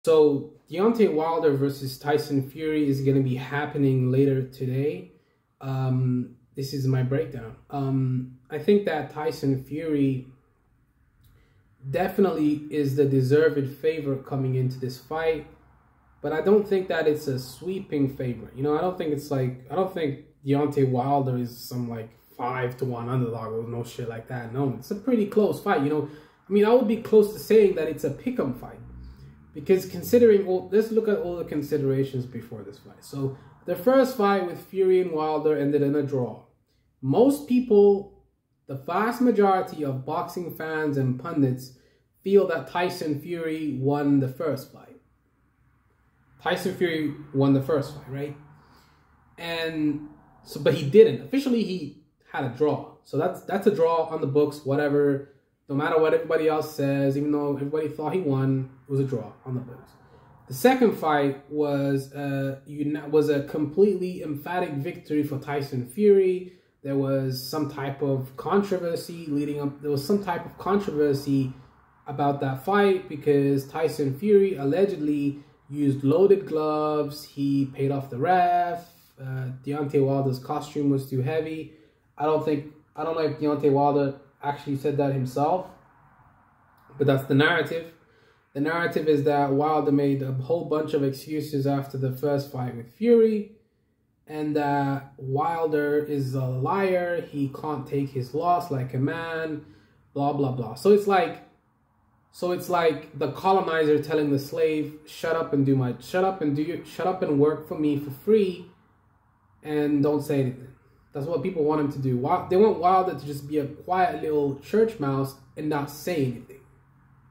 So Deontay Wilder versus Tyson Fury is going to be happening later today. This is my breakdown. I think that Tyson Fury definitely is the deserved favorite coming into this fight, but I don't think that it's a sweeping favorite. You know, I don't think Deontay Wilder is some like 5-1 underdog or no shit like that. No, it's a pretty close fight. You know, I mean, I would be close to saying that it's a pick'em fight. Because considering all, let's look at all the considerations before this fight. So the first fight with Fury and Wilder ended in a draw. Most people, the vast majority of boxing fans and pundits, feel that Tyson Fury won the first fight. Tyson Fury won the first fight, right? And so, but he didn't. Officially, he had a draw. So that's a draw on the books, whatever. No matter what everybody else says, even though everybody thought he won, it was a draw on the books. The second fight was a completely emphatic victory for Tyson Fury. There was some type of controversy leading up. There was some type of controversy about that fight because Tyson Fury allegedly used loaded gloves. He paid off the ref. Deontay Wilder's costume was too heavy. I don't know if Deontay Wilder actually said that himself, but that's the narrative. The narrative is that Wilder made a whole bunch of excuses after the first fight with Fury, and that Wilder is a liar. He can't take his loss like a man, blah blah blah. So it's like the colonizer telling the slave, shut up and work for me for free, and don't say anything. That's what people want him to do. They want Wilder to just be a quiet little church mouse and not say anything.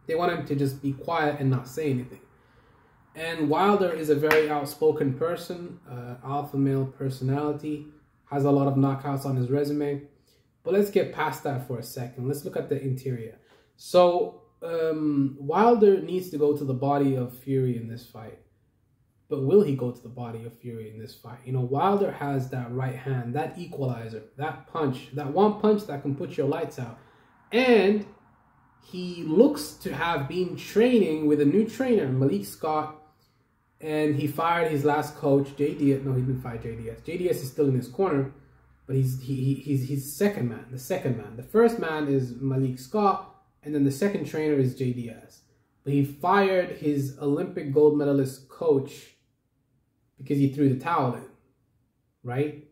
They want him to just be quiet and not say anything. And Wilder is a very outspoken person, alpha male personality, has a lot of knockouts on his resume. But let's get past that for a second. Let's look at the interior. So Wilder needs to go to the body of Fury in this fight. But will he go to the body of Fury in this fight? You know, Wilder has that right hand, that equalizer, that punch, that one punch that can put your lights out. And he looks to have been training with a new trainer, Malik Scott, and he fired his last coach, JDS. No, he didn't fire JDS. JDS is still in his corner, but he's second man, the second man. The first man is Malik Scott, and then the second trainer is JDS. But he fired his Olympic gold medalist coach because he threw the towel in, right?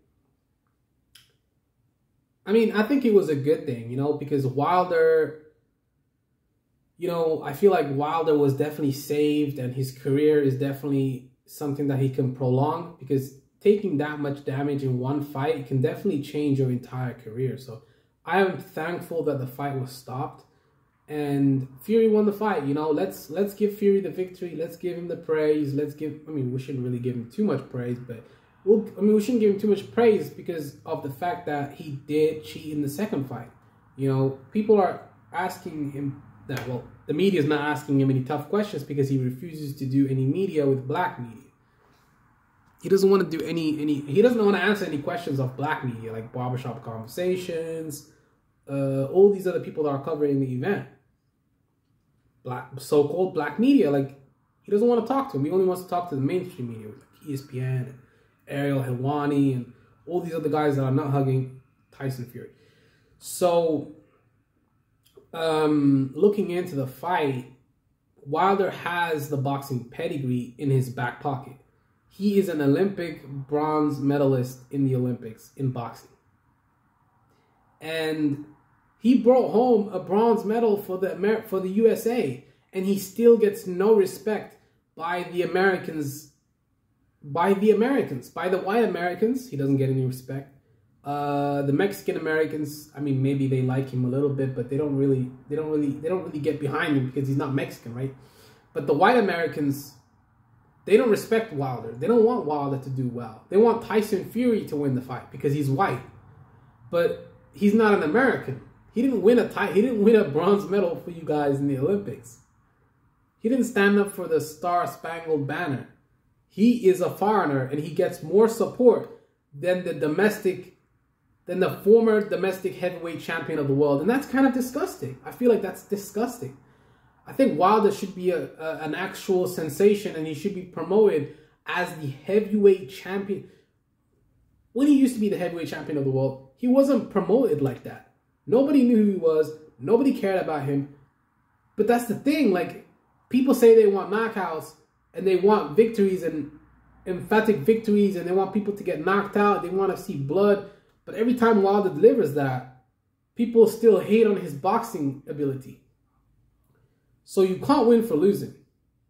I mean, I think it was a good thing, you know, because Wilder, you know, I feel like Wilder was definitely saved and his career is definitely something that he can prolong, because taking that much damage in one fight, it can definitely change your entire career. So I am thankful that the fight was stopped. And Fury won the fight, you know. Let's give Fury the victory. Let's give him the praise. I mean, we shouldn't really give him too much praise, but we shouldn't give him too much praise because of the fact that he did cheat in the second fight. You know, people are asking him that. Well, the media is not asking him any tough questions because he refuses to do any media with black media. He doesn't want to do he doesn't want to answer any questions of black media like Barbershop Conversations, all these other people that are covering the event. So-called black media, like, he doesn't want to talk to him. He only wants to talk to the mainstream media, like ESPN and Ariel Helwani and all these other guys that are not hugging Tyson Fury. So, looking into the fight, Wilder has the boxing pedigree in his back pocket. He is an Olympic bronze medalist in the Olympics in boxing. And he brought home a bronze medal for the USA, and he still gets no respect by the Americans. By the white Americans, he doesn't get any respect. The Mexican Americans, I mean, maybe they like him a little bit, but they don't really get behind him because he's not Mexican, right? But the white Americans, they don't respect Wilder. They don't want Wilder to do well. They want Tyson Fury to win the fight because he's white, but he's not an American. He didn't win a bronze medal for you guys in the Olympics. He didn't stand up for the Star-Spangled Banner. He is a foreigner, and he gets more support than the former domestic heavyweight champion of the world. And that's kind of disgusting. I feel like that's disgusting. I think Wilder should be an actual sensation, and he should be promoted as the heavyweight champion. When he used to be the heavyweight champion of the world, he wasn't promoted like that. Nobody knew who he was. Nobody cared about him. But that's the thing. Like, people say they want knockouts and they want victories and emphatic victories, and they want people to get knocked out. They want to see blood. But every time Wilder delivers that, people still hate on his boxing ability. So you can't win for losing.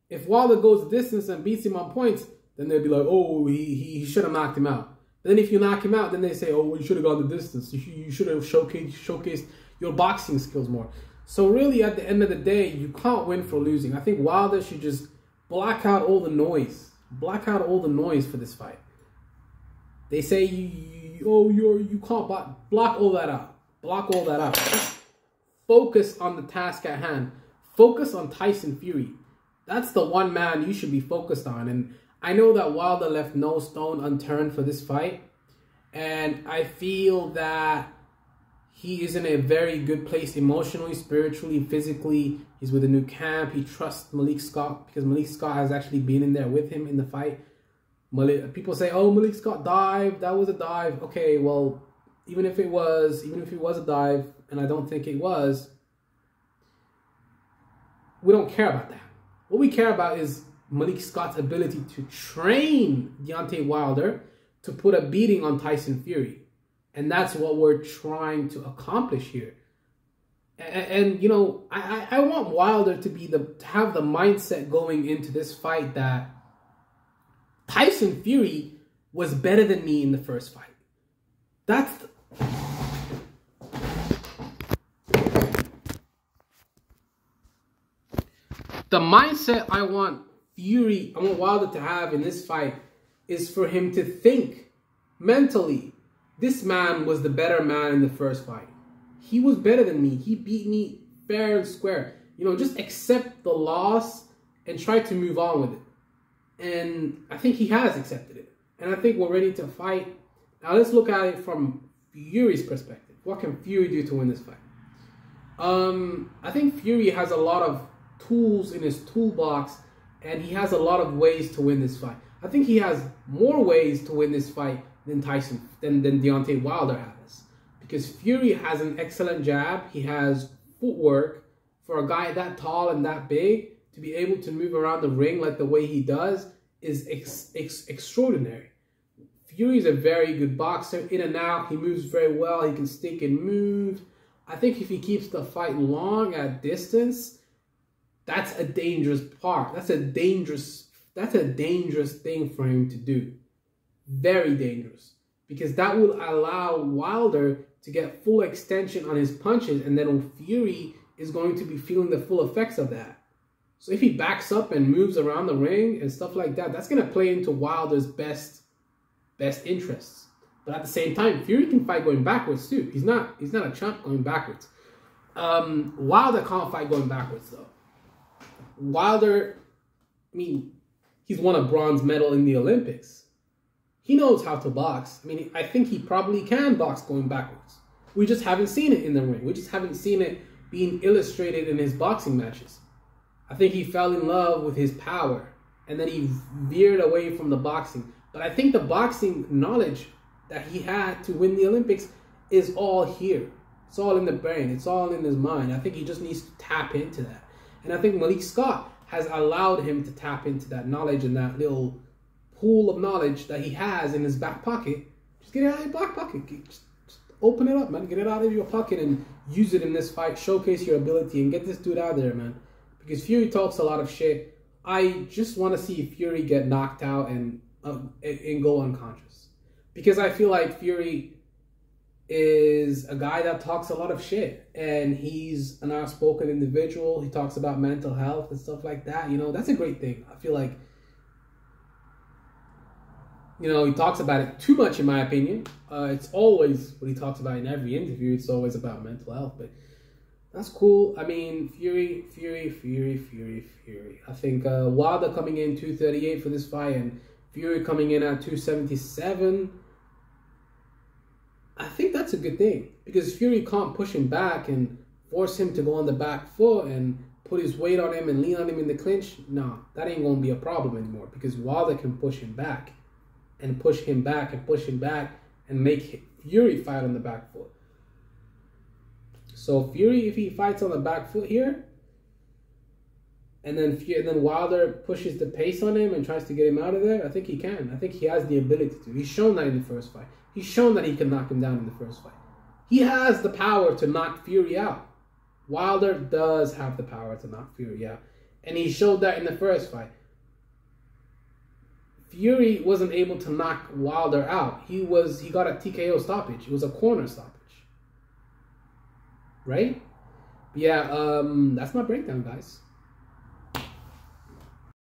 If Wilder goes the distance and beats him on points, then they'll be like, oh, he should have knocked him out. Then if you knock him out, then they say, oh, well, you should have gone the distance. You should have showcased your boxing skills more. So really, at the end of the day, you can't win for losing. I think Wilder should just block out all the noise. Block out all the noise for this fight. They say, you can't block all that out. Block all that out. Just focus on the task at hand. Focus on Tyson Fury. That's the one man you should be focused on. And I know that Wilder left no stone unturned for this fight. And I feel that he is in a very good place emotionally, spiritually, physically. He's with a new camp. He trusts Malik Scott because Malik Scott has actually been in there with him in the fight. People say, oh, Malik Scott dived. That was a dive. Okay, well, even if it was a dive, and I don't think it was, we don't care about that. What we care about is Malik Scott's ability to train Deontay Wilder to put a beating on Tyson Fury. And that's what we're trying to accomplish here. And you know, I want Wilder to have the mindset going into this fight that Tyson Fury was better than me in the first fight. That's the mindset I want Wilder to have in this fight, is for him to think mentally, this man was the better man in the first fight. He was better than me. He beat me fair and square. You know, just accept the loss and try to move on with it. And I think he has accepted it. And I think we're ready to fight. Now let's look at it from Fury's perspective. What can Fury do to win this fight? I think Fury has a lot of tools in his toolbox, and he has a lot of ways to win this fight. I think he has more ways to win this fight than Deontay Wilder has. Because Fury has an excellent jab. He has footwork. For a guy that tall and that big, to be able to move around the ring like the way he does is extraordinary. Fury is a very good boxer. In and out, he moves very well. He can stick and move. I think if he keeps the fight long at distance, that's a dangerous part. That's a dangerous thing for him to do. Very dangerous. Because that will allow Wilder to get full extension on his punches, and then Fury is going to be feeling the full effects of that. So if he backs up and moves around the ring and stuff like that, that's going to play into Wilder's best interests. But at the same time, Fury can fight going backwards too. He's not a chump going backwards. Wilder can't fight going backwards though. Wilder, I mean, he's won a bronze medal in the Olympics. He knows how to box. I mean, I think he probably can box going backwards. We just haven't seen it in the ring. We just haven't seen it being illustrated in his boxing matches. I think he fell in love with his power, and then he veered away from the boxing. But I think the boxing knowledge that he had to win the Olympics is all here. It's all in the brain. It's all in his mind. I think he just needs to tap into that. And I think Malik Scott has allowed him to tap into that knowledge and that little pool of knowledge that he has in his back pocket. Just get it out of your back pocket. Just open it up, man. Get it out of your pocket and use it in this fight. Showcase your ability and get this dude out there, man. Because Fury talks a lot of shit. I just want to see Fury get knocked out and go unconscious. Because I feel like Fury is a guy that talks a lot of shit. And he's an outspoken individual. He talks about mental health and stuff like that. You know, that's a great thing. I feel like, you know, he talks about it too much, in my opinion. It's always what he talks about in every interview. It's always about mental health. But that's cool. I mean, Fury. I think Wilder coming in 238 for this fight and Fury coming in at 277. I think that's a good thing. Because Fury can't push him back and force him to go on the back foot and put his weight on him and lean on him in the clinch, nah, that ain't gonna be a problem anymore because Wilder can push him back and push him back and push him back and make Fury fight on the back foot. So Fury, if he fights on the back foot here, and then Wilder pushes the pace on him and tries to get him out of there, I think he can. I think he has the ability to. He's shown that in the first fight. He's shown that he can knock him down in the first fight. He has the power to knock Fury out. Wilder does have the power to knock Fury out. And he showed that in the first fight. Fury wasn't able to knock Wilder out. He got a TKO stoppage. It was a corner stoppage. Right? Yeah, that's my breakdown, guys.